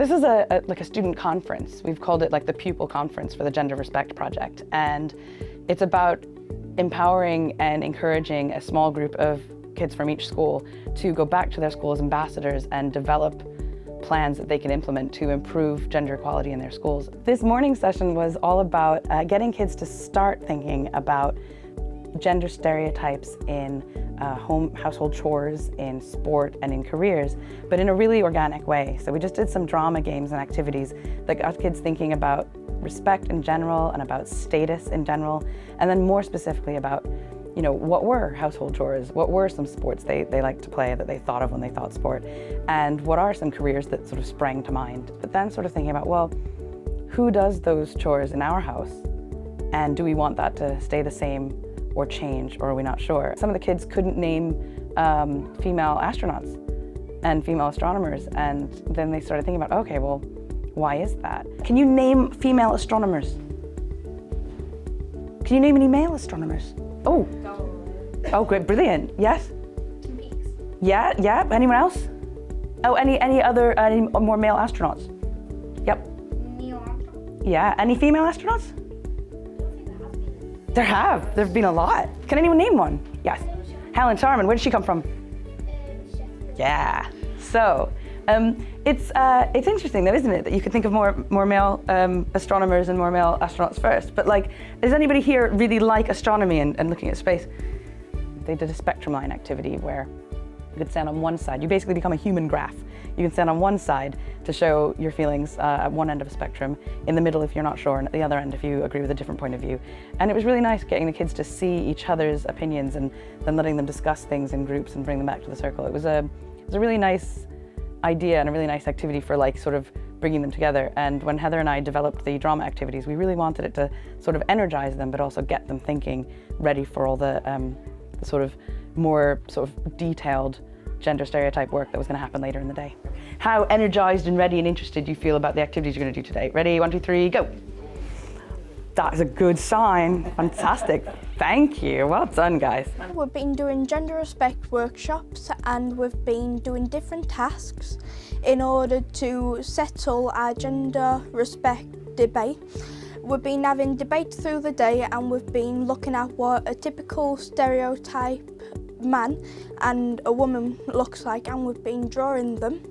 This is like a student conference. We've called it like the Pupil Conference for the Gender Respect Project. And it's about empowering and encouraging a small group of kids from each school to go back to their school as ambassadors and develop plans that they can implement to improve gender equality in their schools. This morning session was all about getting kids to start thinking about gender stereotypes in household chores, in sport, and in careers, but in a really organic way. So we just did some drama games and activities that got kids thinking about respect in general and about status in general, and then more specifically about, you know, what were household chores, what were some sports they liked to play that they thought of when they thought sport, and what are some careers that sort of sprang to mind. But then sort of thinking about, well, who does those chores in our house, and do we want that to stay the same or change, or are we not sure? Some of the kids couldn't name female astronauts and female astronomers, and then they started thinking about, okay, well, why is that? Can you name female astronomers? Can you name any male astronomers? Oh, oh, great, brilliant. Yes? Yeah, yeah. Anyone else? Oh, any more male astronauts? Yep. Neil Armstrong. Yeah. Any female astronauts? There have been a lot. Can anyone name one? Yes. Helen Sharman. Where did she come from? Yeah. So, it's interesting though, isn't it, that you could think of more male astronomers and more male astronauts first. But like, does anybody here really like astronomy and looking at space? They did a spectrum line activity where you could stand on one side. You basically become a human graph. You can stand on one side to show your feelings at one end of a spectrum, in the middle if you're not sure, and at the other end if you agree with a different point of view. And it was really nice getting the kids to see each other's opinions and then letting them discuss things in groups and bring them back to the circle. It was a really nice idea and a really nice activity for like sort of bringing them together. And when Heather and I developed the drama activities, we really wanted it to sort of energize them, but also get them thinking, ready for all the sort of more sort of detailed gender stereotype work that was going to happen later in the day. How energized and ready and interested you feel about the activities you're going to do today? Ready, 1, 2, 3, go. That is a good sign. Fantastic. Thank you. Well done, guys. We've been doing gender respect workshops, and we've been doing different tasks in order to settle our gender respect debate. We've been having debates through the day, and we've been looking at what a typical stereotype man and a woman looks like, and we've been drawing them,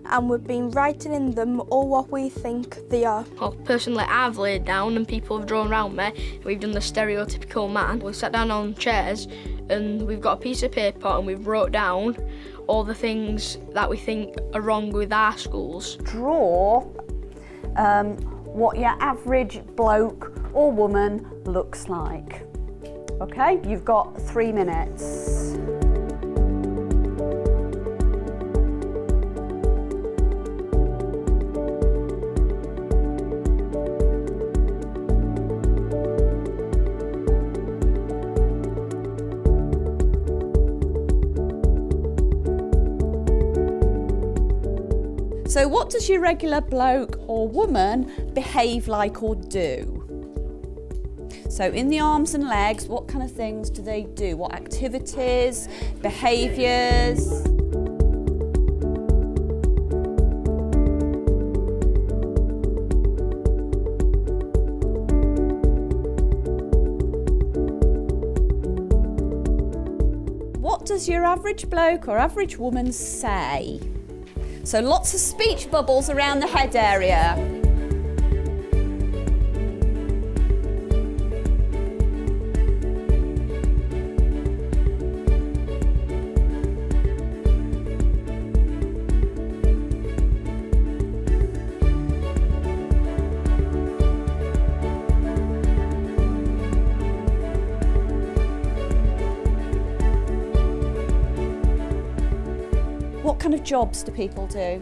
and we've been writing in them all what we think they are. Well, personally, I've laid down and people have drawn around me. We've done the stereotypical man. We sat down on chairs and we've got a piece of paper and we've wrote down all the things that we think are wrong with our schools. Draw what your average bloke or woman looks like. Okay, you've got 3 minutes. So what does your regular bloke or woman behave like or do? So in the arms and legs, what kind of things do they do? What activities, behaviours? What does your average bloke or average woman say? So lots of speech bubbles around the head area. What kind of jobs do people do?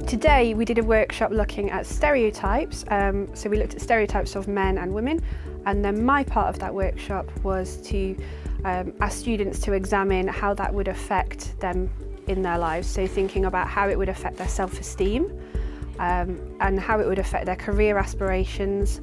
Today we did a workshop looking at stereotypes, so we looked at stereotypes of men and women, and then my part of that workshop was to ask students to examine how that would affect them in their lives, so thinking about how it would affect their self-esteem and how it would affect their career aspirations,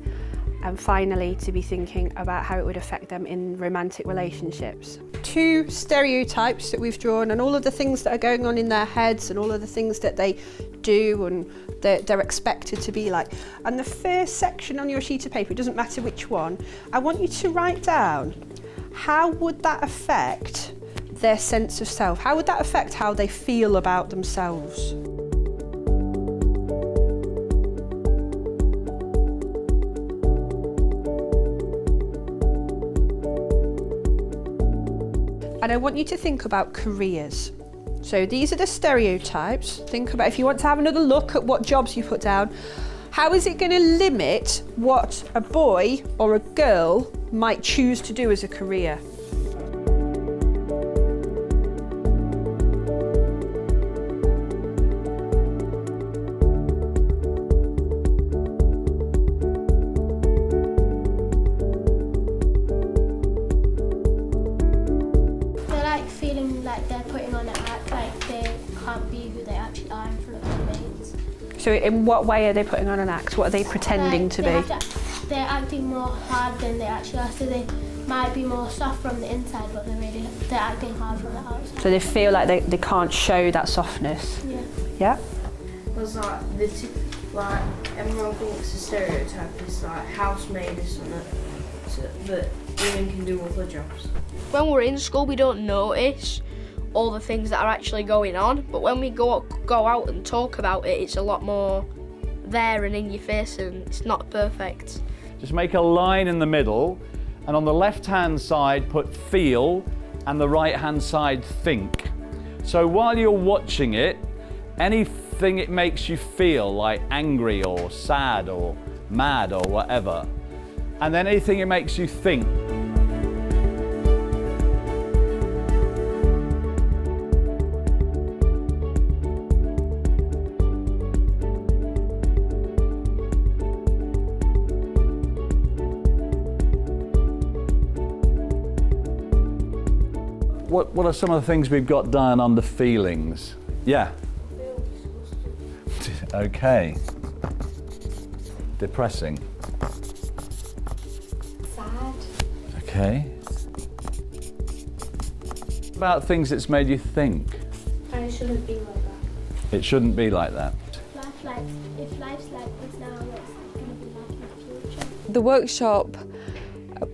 and finally to be thinking about how it would affect them in romantic relationships. 2 stereotypes that we've drawn, and all of the things that are going on in their heads and all of the things that they do and they're expected to be like. And the first section on your sheet of paper, it doesn't matter which one, I want you to write down how would that affect their sense of self? How would that affect how they feel about themselves? And I want you to think about careers. So these are the stereotypes. Think about, if you want to have another look at what jobs you put down, how is it going to limit what a boy or a girl might choose to do as a career? So in what way are they putting on an act? What are they pretending to be? They're acting more hard than they actually are, so they might be more soft from the inside, but they're acting hard from the outside. So they feel like they can't show that softness? Yeah. Yeah? Was like, everyone thinks a stereotype is like housemaid or something, but women can do other jobs. When we're in school, we don't notice all the things that are actually going on, but when we go out and talk about it, it's a lot more there and in your face, and it's not perfect. Just make a line in the middle, and on the left-hand side put feel, and the right-hand side think. So while you're watching it, anything it makes you feel, like angry or sad or mad or whatever, and then anything it makes you think. What are some of the things we've got done under feelings? Yeah. Okay. Depressing. Sad. Okay. About things that's made you think. And it shouldn't be like that. It shouldn't be like that. If life's like this now, what's it going to be like in the future? The workshop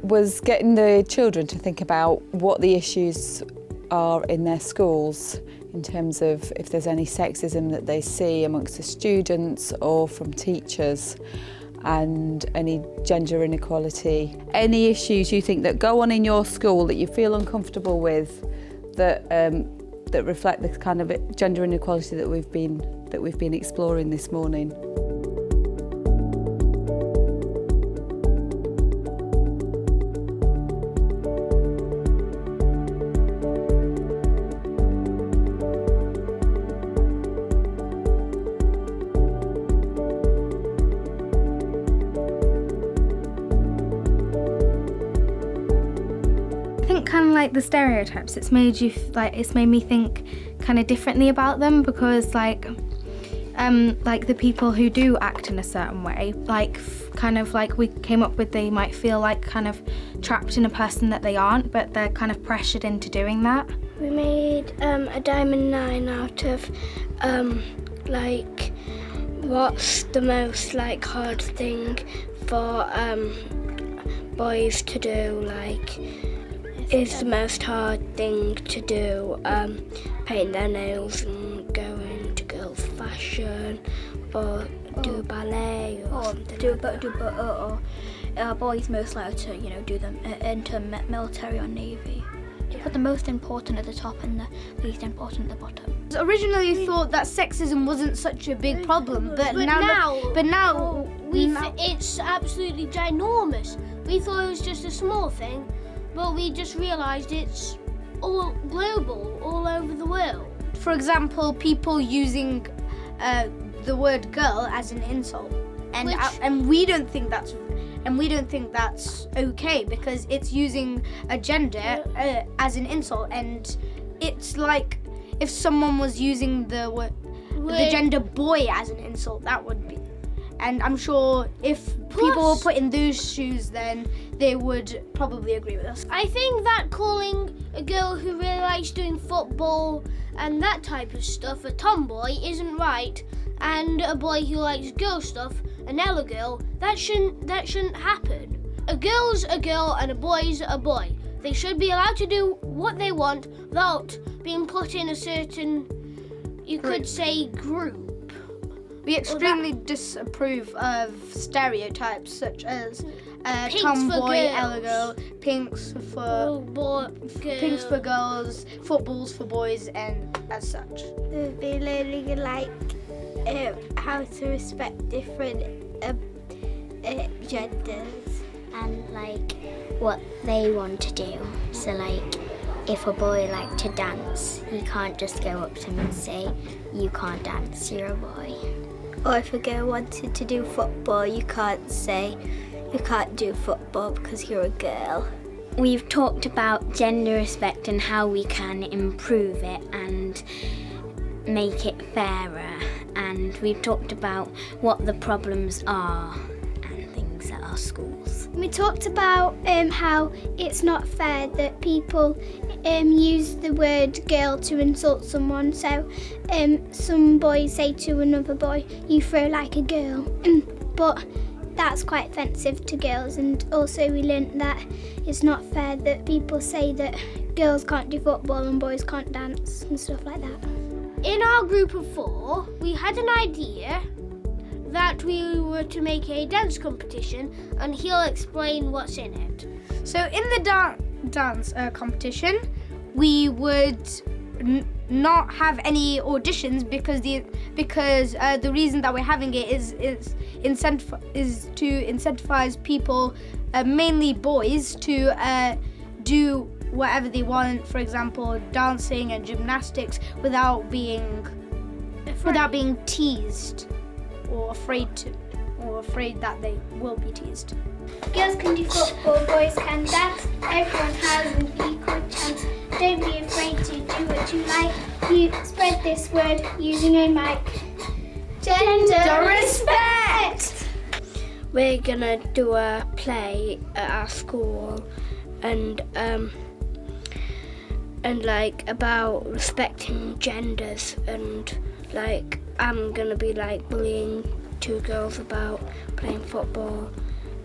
was getting the children to think about what the issues are in their schools in terms of if there's any sexism that they see amongst the students or from teachers, and any gender inequality. Any issues you think that go on in your school that you feel uncomfortable with, that that reflect the kind of gender inequality that we've been exploring this morning. Kind of like the stereotypes, it's made me think kind of differently about them, because like the people who do act in a certain way, kind of like we came up with, they might feel like kind of trapped in a person that they aren't, but they're kind of pressured into doing that. We made a diamond 9 out of what's the most hard thing for boys to do, is the most hard thing to do, paint their nails and go into girls' fashion, or do ballet, or something or boys most likely to do them into military or navy. You put the most important at the top and the least important at the bottom. Originally we thought that sexism wasn't such a big problem, but now it's absolutely ginormous. We thought it was just a small thing, but we just realised it's all global, all over the world. For example, people using the word girl as an insult, and we don't think that's okay, because it's using a gender as an insult, and it's if someone was using the gender boy as an insult, that would be. And I'm sure if people were put in those shoes, then they would probably agree with us. I think that calling a girl who really likes doing football and that type of stuff a tomboy isn't right, and a boy who likes girl stuff, an Ella girl, that shouldn't happen. A girl's a girl and a boy's a boy. They should be allowed to do what they want without being put in a certain, you could say, group. We extremely disapprove of stereotypes such as Pinks tomboy, for girls. Ella girl, pinks for girls, footballs for boys, and as such. We'll be learning like how to respect different genders and like what they want to do. So like if a boy likes to dance, you can't just go up to him and say, you can't dance, you're a boy. Or if a girl wanted to do football, you can't say, you can't do football because you're a girl. We've talked about gender respect and how we can improve it and make it fairer. And we've talked about what the problems are and things at our schools. We talked about how it's not fair that people use the word girl to insult someone. So some boys say to another boy, you throw like a girl. But that's quite offensive to girls. And also we learnt that it's not fair that people say that girls can't do football and boys can't dance and stuff like that. In our group of 4, we had an idea that we were to make a dance competition, and he'll explain what's in it. So in the dance competition, we would not have any auditions because the reason that we're having it is to incentivize people, mainly boys, to do whatever they want. For example, dancing and gymnastics without being teased or afraid that they will be teased. Girls can do football, boys can dance. Everyone has an equal chance. Don't be afraid to do what you like. You spread this word using a mic. Gender respect! We're gonna do a play at our school and like about respecting genders, and like I'm gonna be like bullying 2 girls about playing football,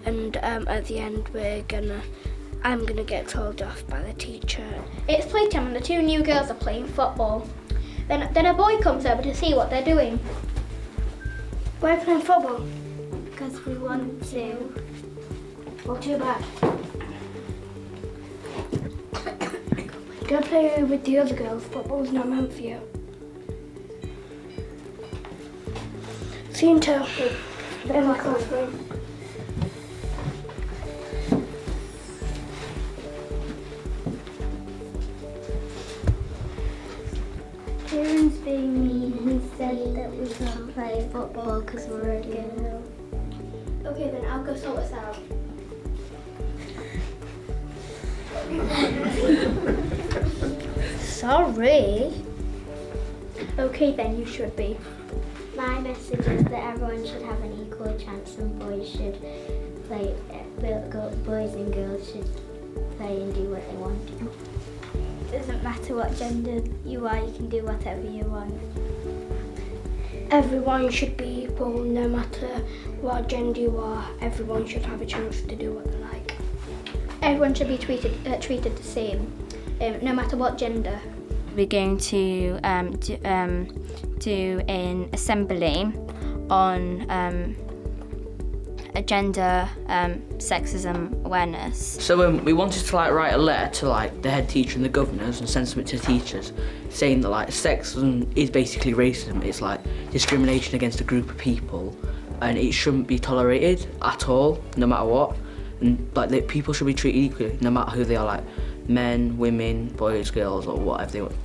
and at the end I'm gonna get told off by the teacher. It's playtime and the 2 new girls are playing football. Then a boy comes over to see what they're doing. Why are you playing football? Because we want to. Well, too bad. Go play with the other girls. Football's not meant for you. See you in tow. In the classroom. Kieran's being mean. He said that we can't play football because we're a girl. Okay, then I'll go sort this out. Sorry. Okay, then you should be. My message is that everyone should have an equal chance, and boys should play. Boys and girls should play and do what they want to. It doesn't matter what gender you are, you can do whatever you want. Everyone should be equal, no matter what gender you are. Everyone should have a chance to do what they like. Everyone should be treated the same, no matter what gender. We're going to do an assembly on gender sexism awareness. So we wanted to write a letter to the head teacher and the governors and send something to teachers saying that sexism is basically racism. It's discrimination against a group of people, and it shouldn't be tolerated at all, no matter what. And people should be treated equally, no matter who they are, men, women, boys, girls, or whatever they want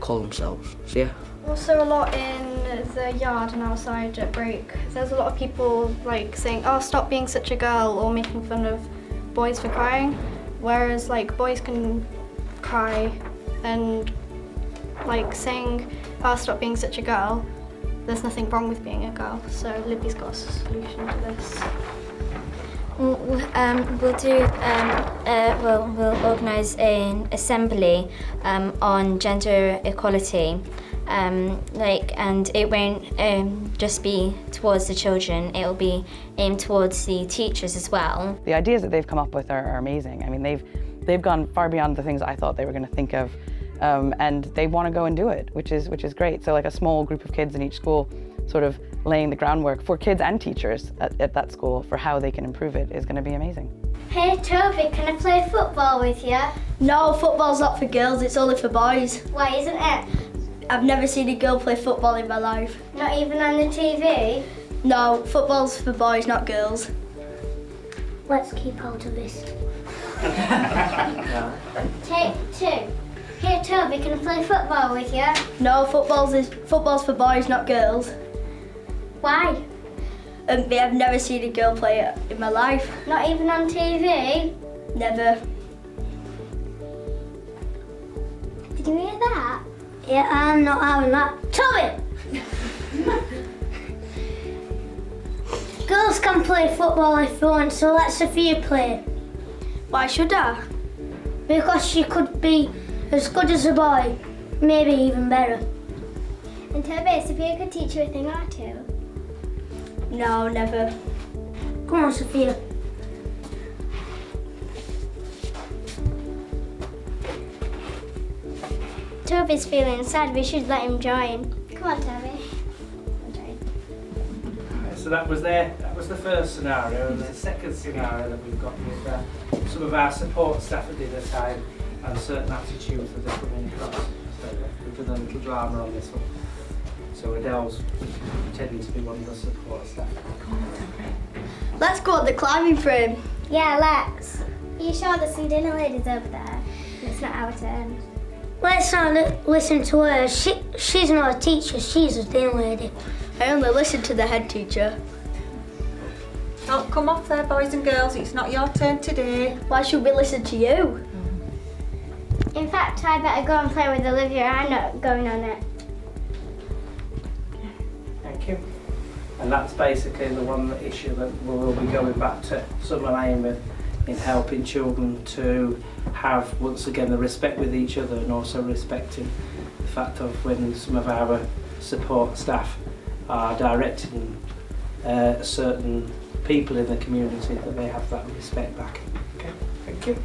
call themselves. So yeah. Also a lot in the yard and outside at break. There's a lot of people saying, oh, stop being such a girl, or making fun of boys for crying. Whereas boys can cry and like saying, "Oh, stop being such a girl." There's nothing wrong with being a girl. So Libby's got a solution to this. We'll organise an assembly on gender equality, and it won't just be towards the children. It will be aimed towards the teachers as well. The ideas that they've come up with are amazing. I mean, they've gone far beyond the things I thought they were going to think of, and they want to go and do it, which is great. So like a small group of kids in each school, sort of laying the groundwork for kids and teachers at that school for how they can improve it is going to be amazing. Hey Toby, can I play football with you? No, football's not for girls, it's only for boys. Why isn't it? I've never seen a girl play football in my life. Not even on the TV? No, football's for boys, not girls. Let's keep hold of this. Take 2. Hey Toby, can I play football with you? No, football's for boys, not girls. Why? I've never seen a girl play it in my life. Not even on TV? Never. Did you hear that? Yeah, I'm not having that. Toby! Girls can play football if they want, so let Sophia play. Why should I? Because she could be as good as a boy, maybe even better. And Toby, Sophia could teach you a thing or two. No, never. Come on, Sophia. Toby's feeling sad, we should let him join. Come on, Toby. So that was the first scenario, and the second scenario that we've got with some of our support staff at dinner time and certain attitudes that they're coming across. So we've done a little drama on this one. So Adele's pretending to be one of the support staff. Let's go on the climbing frame. Yeah, let's. Are you sure there's some dinner ladies over there? It's not our turn. Let's not listen to her. She's not a teacher, she's a dinner lady. I only listen to the head teacher. Oh, come off there, boys and girls. It's not your turn today. Why should we listen to you? In fact, I better go and play with Olivia. I'm not going on it. Thank you. And that's basically the one issue that we'll be going back to Summer Lane with, in helping children to have, once again, the respect with each other and also respecting the fact of when some of our support staff are directing certain people in the community, that they have that respect back. Okay, thank you.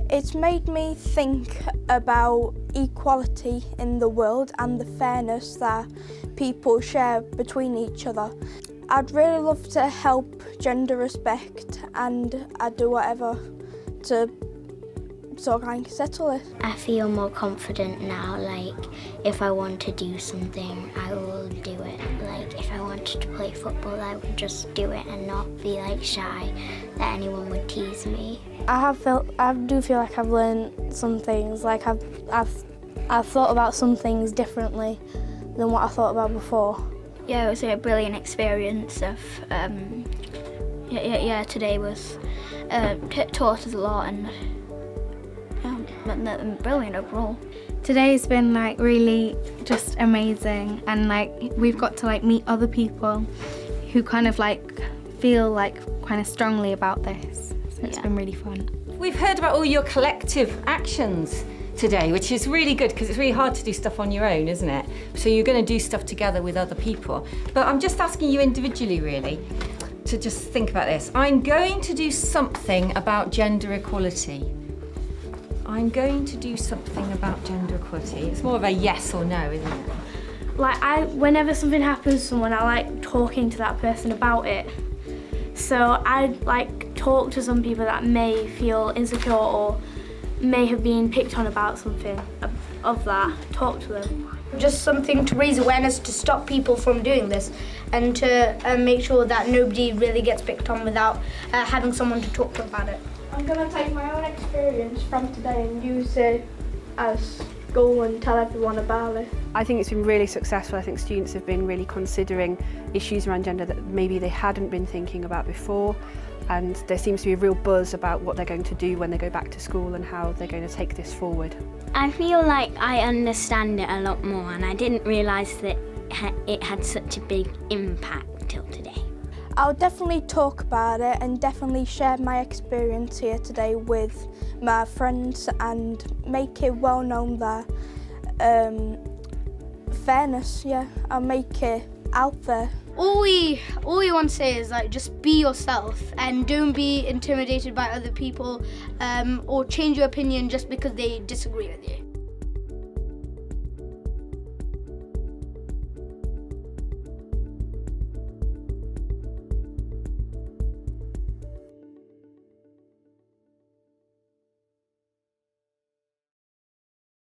It's made me think about equality in the world and the fairness that people share between each other. I'd really love to help gender respect, and I'd do whatever to sort of like settle it. I feel more confident now, like if I want to do something, I will do it. Like if I wanted to play football, I would just do it and not be like shy that anyone would tease me. I do feel like I've learned some things, like I've thought about some things differently than what I thought about before. Yeah, it was a brilliant experience of, today was, taught us a lot and brilliant overall. Today's been like really just amazing, and like we've got to like meet other people who kind of like feel like kind of strongly about this. So it's been really fun. We've heard about all your collective actions today, which is really good because it's really hard to do stuff on your own, isn't it? So you're going to do stuff together with other people. But I'm just asking you individually, really, to just think about this. I'm going to do something about gender equality. I'm going to do something about gender equality. It's more of a yes or no, isn't it? Like whenever something happens to someone, I like talking to that person about it. So I'd like talk to some people that may feel insecure or may have been picked on about something of that. Talk to them. Just something to raise awareness to stop people from doing this and to make sure that nobody really gets picked on without having someone to talk to about it. I'm going to take my own experience from today and use it as goal and tell everyone about it. I think it's been really successful. I think students have been really considering issues around gender that maybe they hadn't been thinking about before. and there seems to be a real buzz about what they're going to do when they go back to school and how they're going to take this forward. I feel like I understand it a lot more, and I didn't realise that it had such a big impact till today. I'll definitely talk about it and definitely share my experience here today with my friends and make it well known that fairness, I'll make it out there. All we want to say is like just be yourself and don't be intimidated by other people or change your opinion just because they disagree with you.